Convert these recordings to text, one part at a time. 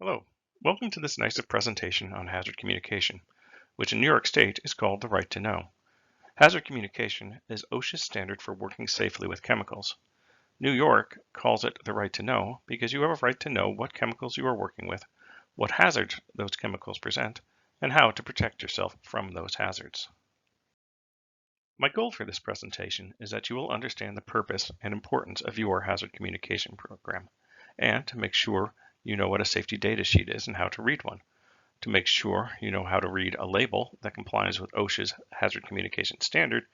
Hello. Welcome to this NYSEF presentation on hazard communication, which in New York State is called the Right to Know. Hazard communication is OSHA's standard for working safely with chemicals. New York calls it the Right to Know because you have a right to know what chemicals you are working with, what hazards those chemicals present, and how to protect yourself from those hazards. My goal for this presentation is that you will understand the purpose and importance of your hazard communication program, and to make sure you know what a safety data sheet is and how to read one, to make sure you know how to read a label that complies with OSHA's hazard communication standard,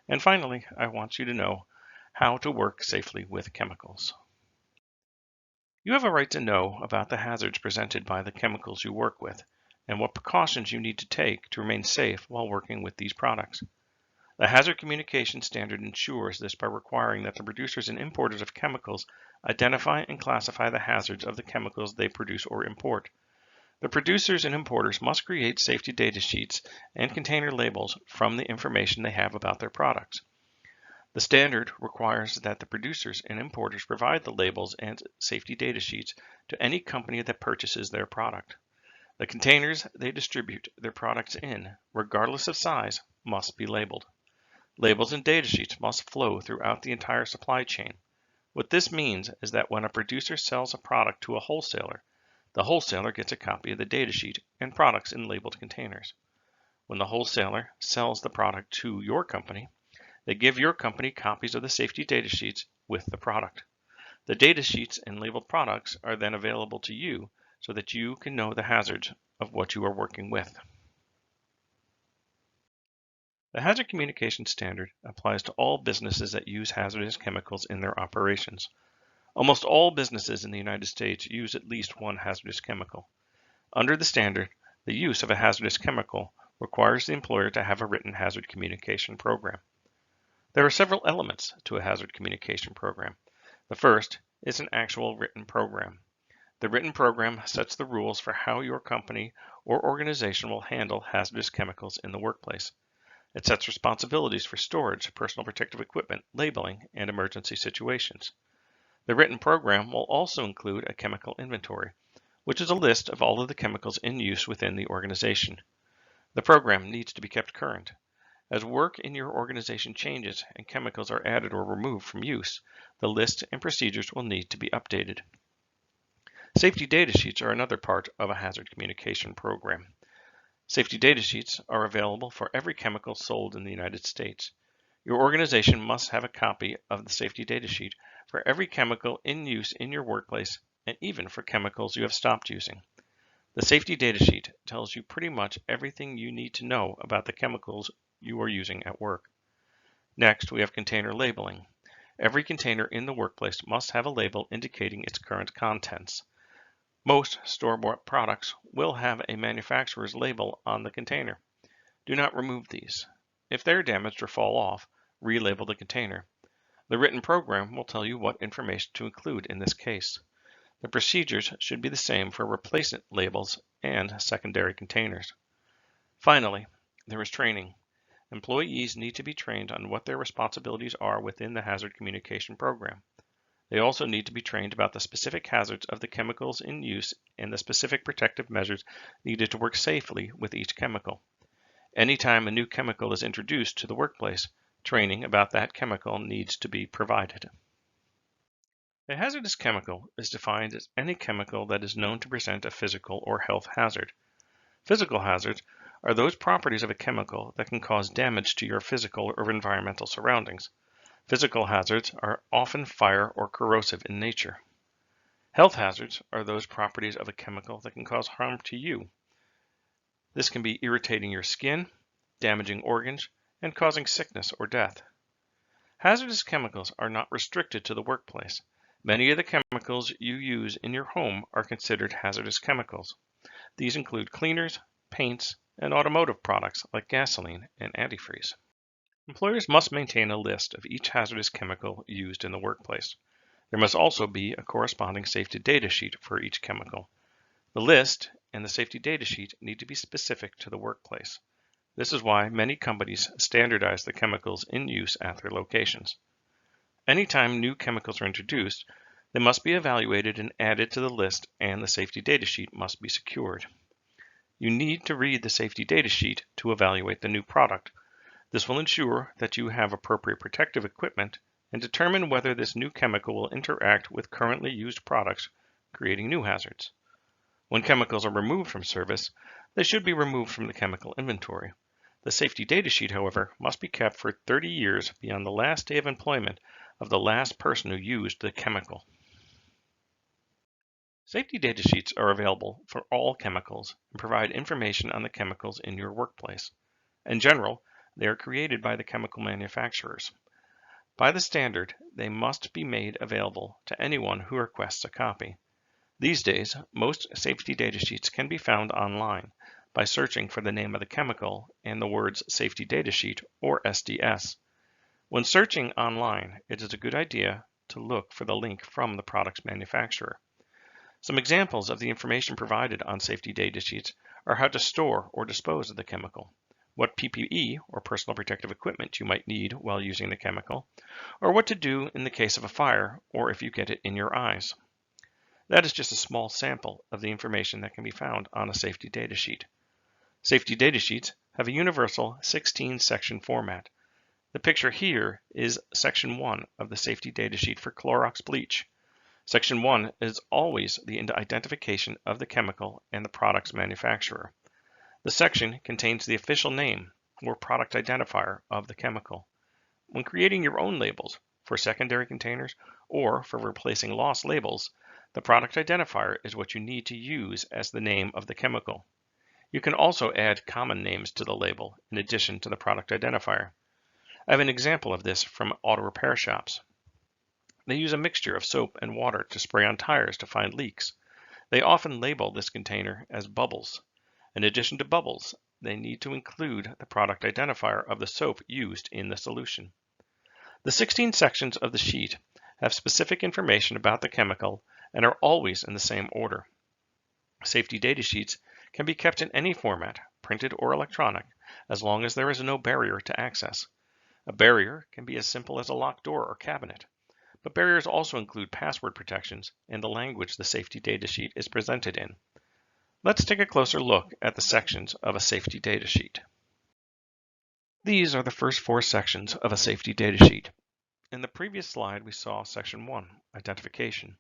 and finally, I want you to know how to work safely with chemicals. You have a right to know about the hazards presented by the chemicals you work with, and what precautions you need to take to remain safe while working with these products. The Hazard Communication Standard ensures this by requiring that the producers and importers of chemicals identify and classify the hazards of the chemicals they produce or import. The producers and importers must create safety data sheets and container labels from the information they have about their products. The standard requires that the producers and importers provide the labels and safety data sheets to any company that purchases their product. The containers they distribute their products in, regardless of size, must be labeled. Labels and data sheets must flow throughout the entire supply chain. What this means is that when a producer sells a product to a wholesaler, the wholesaler gets a copy of the data sheet and products in labeled containers. When the wholesaler sells the product to your company, they give your company copies of the safety data sheets with the product. The data sheets and labeled products are then available to you so that you can know the hazards of what you are working with. The Hazard Communication Standard applies to all businesses that use hazardous chemicals in their operations. Almost all businesses in the United States use at least one hazardous chemical. Under the standard, the use of a hazardous chemical requires the employer to have a written hazard communication program. There are several elements to a hazard communication program. The first is an actual written program. The written program sets the rules for how your company or organization will handle hazardous chemicals in the workplace. It sets responsibilities for storage, personal protective equipment, labeling, and emergency situations. The written program will also include a chemical inventory, which is a list of all of the chemicals in use within the organization. The program needs to be kept current. As work in your organization changes and chemicals are added or removed from use, the list and procedures will need to be updated. Safety data sheets are another part of a hazard communication program. Safety data sheets are available for every chemical sold in the United States. Your organization must have a copy of the safety data sheet for every chemical in use in your workplace and even for chemicals you have stopped using. The safety data sheet tells you pretty much everything you need to know about the chemicals you are using at work. Next, we have container labeling. Every container in the workplace must have a label indicating its current contents. Most store-bought products will have a manufacturer's label on the container. Do not remove these. If they are damaged or fall off, relabel the container. The written program will tell you what information to include in this case. The procedures should be the same for replacement labels and secondary containers. Finally, there is training. Employees need to be trained on what their responsibilities are within the hazard communication program. They also need to be trained about the specific hazards of the chemicals in use and the specific protective measures needed to work safely with each chemical. Anytime a new chemical is introduced to the workplace, training about that chemical needs to be provided. A hazardous chemical is defined as any chemical that is known to present a physical or health hazard. Physical hazards are those properties of a chemical that can cause damage to your physical or environmental surroundings. Physical hazards are often fire or corrosive in nature. Health hazards are those properties of a chemical that can cause harm to you. This can be irritating your skin, damaging organs, and causing sickness or death. Hazardous chemicals are not restricted to the workplace. Many of the chemicals you use in your home are considered hazardous chemicals. These include cleaners, paints, and automotive products like gasoline and antifreeze. Employers must maintain a list of each hazardous chemical used in the workplace. There must also be a corresponding safety data sheet for each chemical. The list and the safety data sheet need to be specific to the workplace. This is why many companies standardize the chemicals in use at their locations. Anytime new chemicals are introduced, They must be evaluated and added to the list, and the safety data sheet must be secured. You need to read the safety data sheet to evaluate the new product. This will ensure that you have appropriate protective equipment and determine whether this new chemical will interact with currently used products, creating new hazards. When chemicals are removed from service, they should be removed from the chemical inventory. The safety data sheet, however, must be kept for 30 years beyond the last day of employment of the last person who used the chemical. Safety data sheets are available for all chemicals and provide information on the chemicals in your workplace. In general, they are created by the chemical manufacturers. By the standard, they must be made available to anyone who requests a copy. These days, most safety data sheets can be found online by searching for the name of the chemical and the words Safety Data Sheet or SDS. When searching online, it is a good idea to look for the link from the product's manufacturer. Some examples of the information provided on safety data sheets are how to store or dispose of the chemical, what PPE or personal protective equipment you might need while using the chemical, or what to do in the case of a fire or if you get it in your eyes. That is just a small sample of the information that can be found on a safety data sheet. Safety data sheets have a universal 16-section format. The picture here is Section 1 of the safety data sheet for Clorox bleach. Section 1 is always the identification of the chemical and the product's manufacturer. The section contains the official name or product identifier of the chemical. When creating your own labels for secondary containers or for replacing lost labels, the product identifier is what you need to use as the name of the chemical. You can also add common names to the label in addition to the product identifier. I have an example of this from auto repair shops. They use a mixture of soap and water to spray on tires to find leaks. They often label this container as bubbles. In addition to bubbles, they need to include the product identifier of the soap used in the solution. The 16 sections of the sheet have specific information about the chemical and are always in the same order. Safety data sheets can be kept in any format, printed or electronic, as long as there is no barrier to access. A barrier can be as simple as a locked door or cabinet, but barriers also include password protections and the language the safety data sheet is presented in. Let's take a closer look at the sections of a safety data sheet. These are the first 4 sections of a safety data sheet. In the previous slide, we saw Section 1, Identification.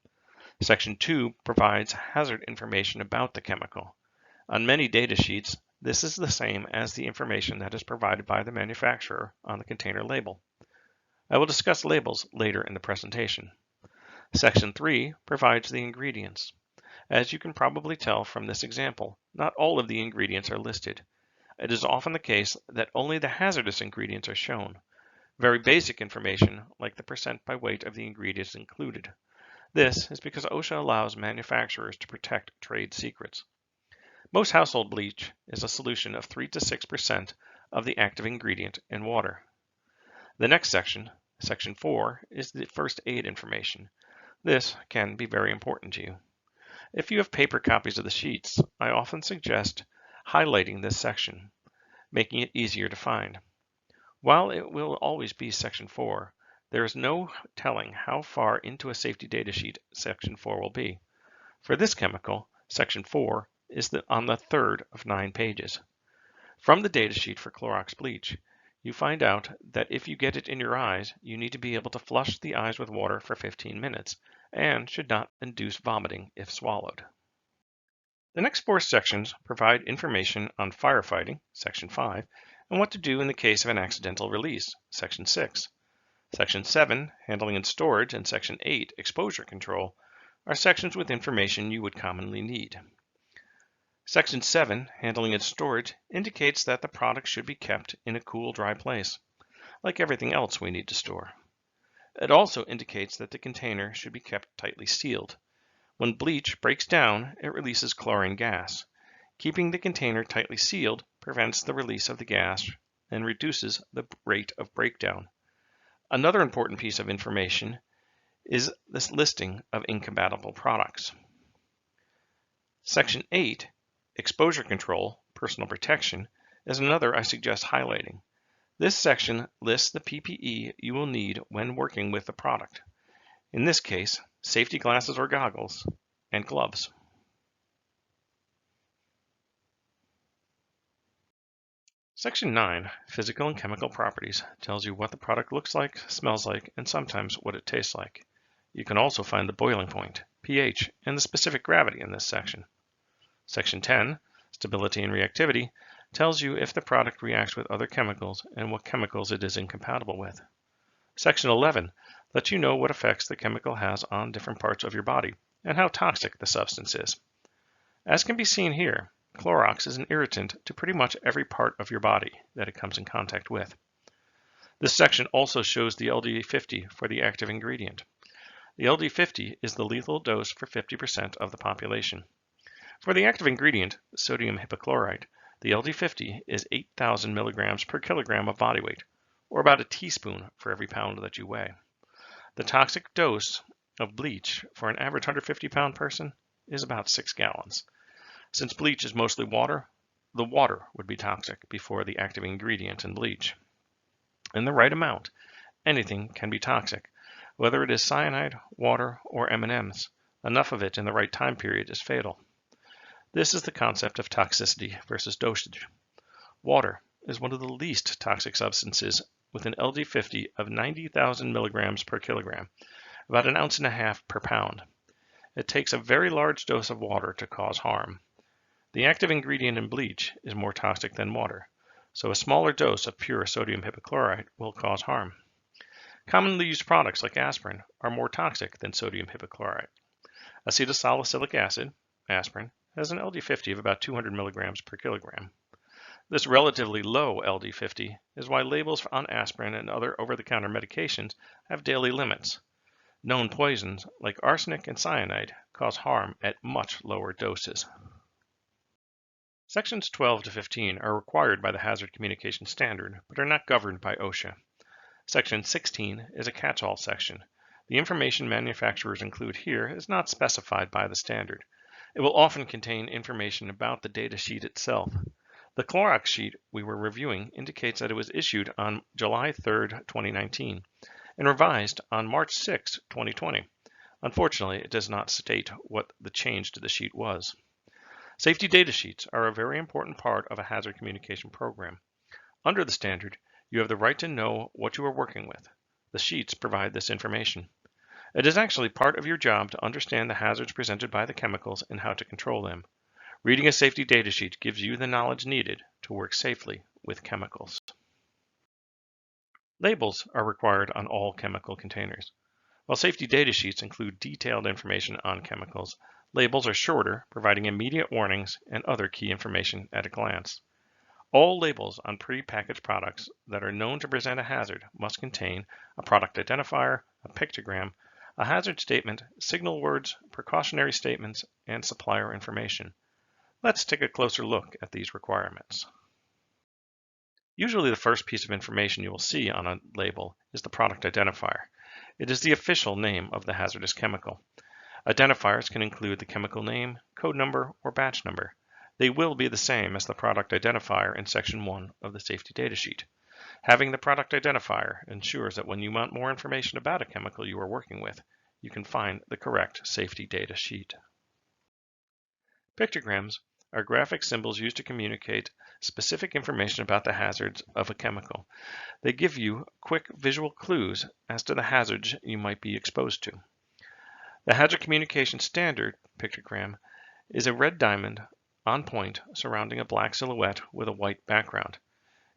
Section 2 provides hazard information about the chemical. On many data sheets, this is the same as the information that is provided by the manufacturer on the container label. I will discuss labels later in the presentation. Section 3 provides the ingredients. As you can probably tell from this example, not all of the ingredients are listed. It is often the case that only the hazardous ingredients are shown. Very basic information, like the percent by weight of the ingredients included. This is because OSHA allows manufacturers to protect trade secrets. Most household bleach is a solution of 3 to 6% of the active ingredient in water. The next section, Section 4, is the first aid information. This can be very important to you. If you have paper copies of the sheets, I often suggest highlighting this section, making it easier to find. While it will always be Section 4, there is no telling how far into a safety data sheet Section 4 will be. For this chemical, Section 4 is on the 3rd of 9 pages. From the data sheet for Clorox bleach, you find out that if you get it in your eyes, you need to be able to flush the eyes with water for 15 minutes and should not induce vomiting if swallowed. The next 4 sections provide information on firefighting, Section 5, and what to do in the case of an accidental release, Section 6. Section 7, Handling and Storage, and Section 8, Exposure Control, are sections with information you would commonly need. Section 7, Handling and Storage, indicates that the product should be kept in a cool, dry place, like everything else we need to store. It also indicates that the container should be kept tightly sealed. When bleach breaks down, it releases chlorine gas. Keeping the container tightly sealed prevents the release of the gas and reduces the rate of breakdown. Another important piece of information is this listing of incompatible products. Section 8, Exposure Control, Personal Protection, is another I suggest highlighting. This section lists the PPE you will need when working with the product. In this case, safety glasses or goggles, and gloves. Section 9, Physical and Chemical Properties, tells you what the product looks like, smells like, and sometimes what it tastes like. You can also find the boiling point, pH, and the specific gravity in this section. Section 10, Stability and Reactivity, tells you if the product reacts with other chemicals and what chemicals it is incompatible with. Section 11 lets you know what effects the chemical has on different parts of your body and how toxic the substance is. As can be seen here, Clorox is an irritant to pretty much every part of your body that it comes in contact with. This section also shows the LD50 for the active ingredient. The LD50 is the lethal dose for 50% of the population. For the active ingredient, sodium hypochlorite, the LD50 is 8,000 milligrams per kilogram of body weight, or about a teaspoon for every pound that you weigh. The toxic dose of bleach for an average 150-pound person is about 6 gallons. Since bleach is mostly water, the water would be toxic before the active ingredient in bleach. In the right amount, anything can be toxic, whether it is cyanide, water, or M&Ms. Enough of it in the right time period is fatal. This is the concept of toxicity versus dosage. Water is one of the least toxic substances with an LD50 of 90,000 milligrams per kilogram, about 1.5 ounces per pound. It takes a very large dose of water to cause harm. The active ingredient in bleach is more toxic than water, so a smaller dose of pure sodium hypochlorite will cause harm. Commonly used products like aspirin are more toxic than sodium hypochlorite. Acetylsalicylic acid, aspirin, has an LD50 of about 200 milligrams per kilogram. This relatively low LD50 is why labels on aspirin and other over-the-counter medications have daily limits. Known poisons like arsenic and cyanide cause harm at much lower doses. Sections 12 to 15 are required by the Hazard Communication Standard, but are not governed by OSHA. Section 16 is a catch-all section. The information manufacturers include here is not specified by the standard. It will often contain information about the data sheet itself. The Clorox sheet we were reviewing indicates that it was issued on July 3, 2019, and revised on March 6, 2020. Unfortunately, it does not state what the change to the sheet was. Safety data sheets are a very important part of a hazard communication program. Under the standard, you have the right to know what you are working with. The sheets provide this information. It is actually part of your job to understand the hazards presented by the chemicals and how to control them. Reading a safety data sheet gives you the knowledge needed to work safely with chemicals. Labels are required on all chemical containers. While safety data sheets include detailed information on chemicals, labels are shorter, providing immediate warnings and other key information at a glance. All labels on pre-packaged products that are known to present a hazard must contain a product identifier, a pictogram, a hazard statement, signal words, precautionary statements, and supplier information. Let's take a closer look at these requirements. Usually the first piece of information you will see on a label is the product identifier. It is the official name of the hazardous chemical. Identifiers can include the chemical name, code number, or batch number. They will be the same as the product identifier in Section 1 of the safety data sheet. Having the product identifier ensures that when you want more information about a chemical you are working with, you can find the correct safety data sheet. Pictograms are graphic symbols used to communicate specific information about the hazards of a chemical. They give you quick visual clues as to the hazards you might be exposed to. The Hazard Communication Standard pictogram is a red diamond on point surrounding a black silhouette with a white background.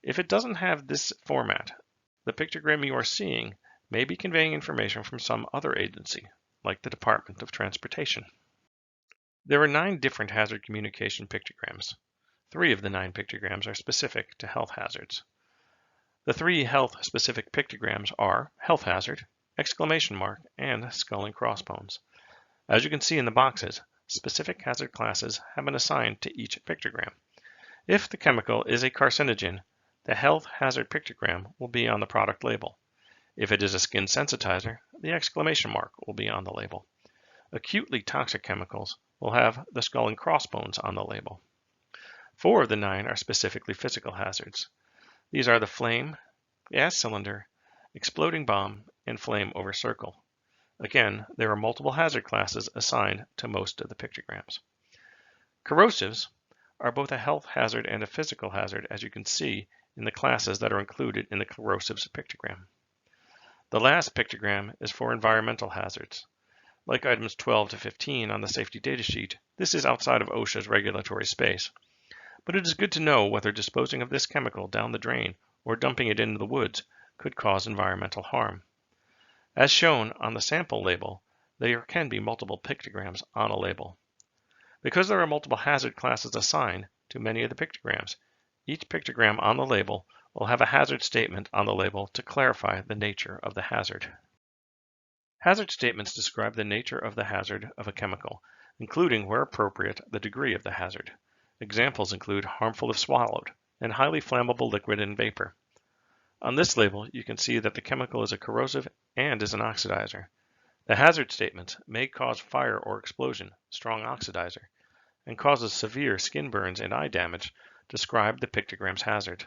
If it doesn't have this format, the pictogram you are seeing may be conveying information from some other agency, like the Department of Transportation. There are 9 different hazard communication pictograms. 3 of the 9 pictograms are specific to health hazards. The 3 health-specific pictograms are health hazard, exclamation mark, and skull and crossbones. As you can see in the boxes, specific hazard classes have been assigned to each pictogram. If the chemical is a carcinogen, the health hazard pictogram will be on the product label. If it is a skin sensitizer, the exclamation mark will be on the label. Acutely toxic chemicals will have the skull and crossbones on the label. 4 of the 9 are specifically physical hazards. These are the flame, gas cylinder, exploding bomb, and flame over circle. Again, there are multiple hazard classes assigned to most of the pictograms. Corrosives are both a health hazard and a physical hazard, as you can see in the classes that are included in the corrosives pictogram. The last pictogram is for environmental hazards. Like items 12 to 15 on the safety data sheet, this is outside of OSHA's regulatory space. But it is good to know whether disposing of this chemical down the drain or dumping it into the woods could cause environmental harm. As shown on the sample label, there can be multiple pictograms on a label. Because there are multiple hazard classes assigned to many of the pictograms, each pictogram on the label will have a hazard statement on the label to clarify the nature of the hazard. Hazard statements describe the nature of the hazard of a chemical, including, where appropriate, the degree of the hazard. Examples include harmful if swallowed and highly flammable liquid and vapor. On this label, you can see that the chemical is a corrosive and is an oxidizer. The hazard statement may cause fire or explosion, strong oxidizer, and causes severe skin burns and eye damage, describe the pictogram's hazard.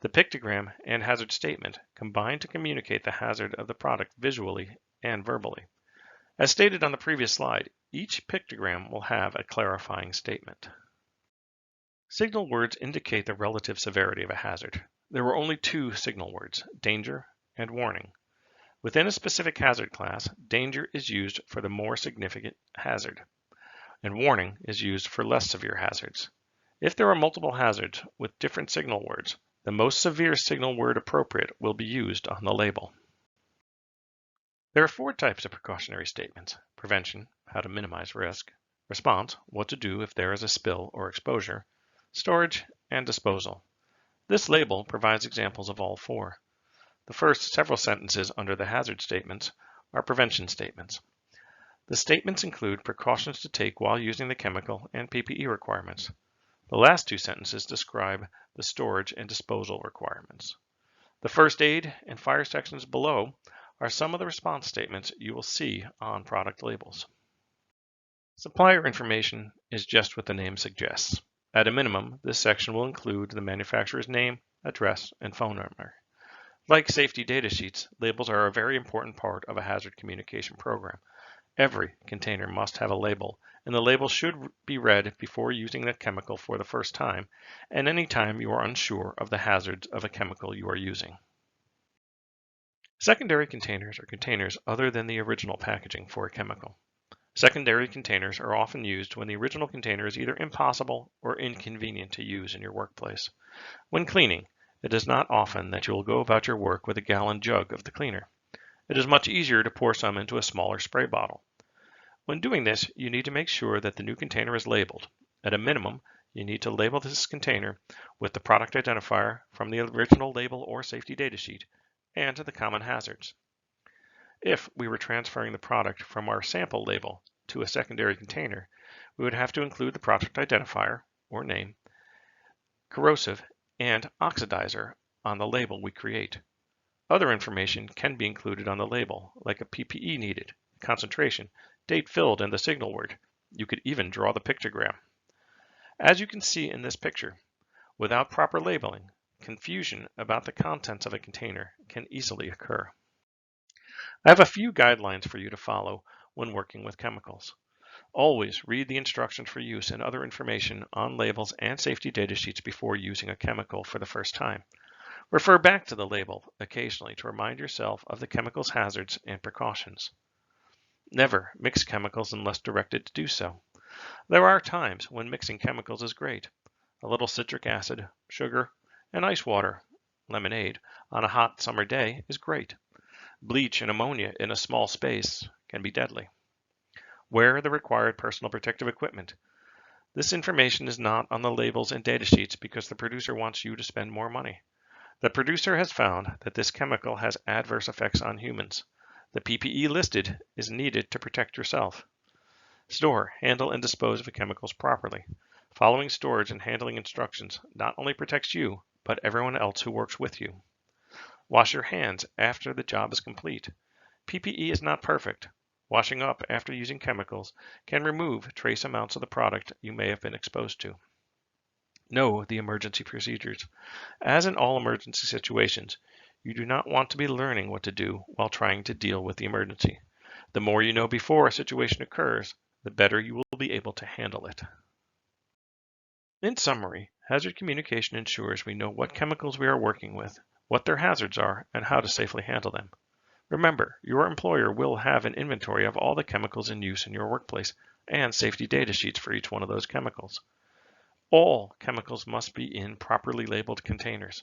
The pictogram and hazard statement combine to communicate the hazard of the product visually and verbally. As stated on the previous slide, each pictogram will have a clarifying statement. Signal words indicate the relative severity of a hazard. There were only two signal words, danger and warning. Within a specific hazard class, danger is used for the more significant hazard, and warning is used for less severe hazards. If there are multiple hazards with different signal words, the most severe signal word appropriate will be used on the label. There are four types of precautionary statements: prevention, how to minimize risk; response, what to do if there is a spill or exposure; storage; and disposal. This label provides examples of all four. The first several sentences under the hazard statements are prevention statements. The statements include precautions to take while using the chemical and PPE requirements. The last two sentences describe the storage and disposal requirements. The first aid and fire sections below are some of the response statements you will see on product labels. Supplier information is just what the name suggests. At a minimum, this section will include the manufacturer's name, address, and phone number. Like safety data sheets, labels are a very important part of a hazard communication program. Every container must have a label, and the label should be read before using the chemical for the first time, and any time you are unsure of the hazards of a chemical you are using. Secondary containers are containers other than the original packaging for a chemical. Secondary containers are often used when the original container is either impossible or inconvenient to use in your workplace. When cleaning, it is not often that you will go about your work with a gallon jug of the cleaner. It is much easier to pour some into a smaller spray bottle. When doing this, you need to make sure that the new container is labeled. At a minimum, you need to label this container with the product identifier from the original label or safety data sheet and the common hazards. If we were transferring the product from our sample label to a secondary container, we would have to include the product identifier or name, corrosive, and oxidizer on the label we create. Other information can be included on the label, like a PPE needed, concentration, date filled, and the signal word. You could even draw the pictogram. As you can see in this picture, without proper labeling, confusion about the contents of a container can easily occur. I have a few guidelines for you to follow when working with chemicals. Always read the instructions for use and other information on labels and safety data sheets before using a chemical for the first time. Refer back to the label occasionally to remind yourself of the chemical's hazards and precautions. Never mix chemicals unless directed to do so. There are times when mixing chemicals is great. A little citric acid, sugar, and ice water, lemonade, on a hot summer day is great. Bleach and ammonia in a small space can be deadly. Wear the required personal protective equipment. This information is not on the labels and data sheets because the producer wants you to spend more money. The producer has found that this chemical has adverse effects on humans. The PPE listed is needed to protect yourself. Store, handle, and dispose of the chemicals properly. Following storage and handling instructions not only protects you, but everyone else who works with you. Wash your hands after the job is complete. PPE is not perfect. Washing up after using chemicals can remove trace amounts of the product you may have been exposed to. Know the emergency procedures. As in all emergency situations, you do not want to be learning what to do while trying to deal with the emergency. The more you know before a situation occurs, the better you will be able to handle it. In summary, hazard communication ensures we know what chemicals we are working with, what their hazards are, and how to safely handle them. Remember, your employer will have an inventory of all the chemicals in use in your workplace and safety data sheets for each one of those chemicals. All chemicals must be in properly labeled containers.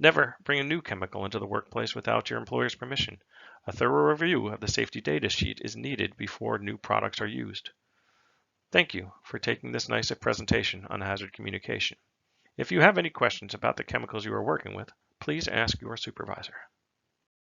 Never bring a new chemical into the workplace without your employer's permission. A thorough review of the safety data sheet is needed before new products are used. Thank you for taking this nice presentation on hazard communication. If you have any questions about the chemicals you are working with, please ask your supervisor.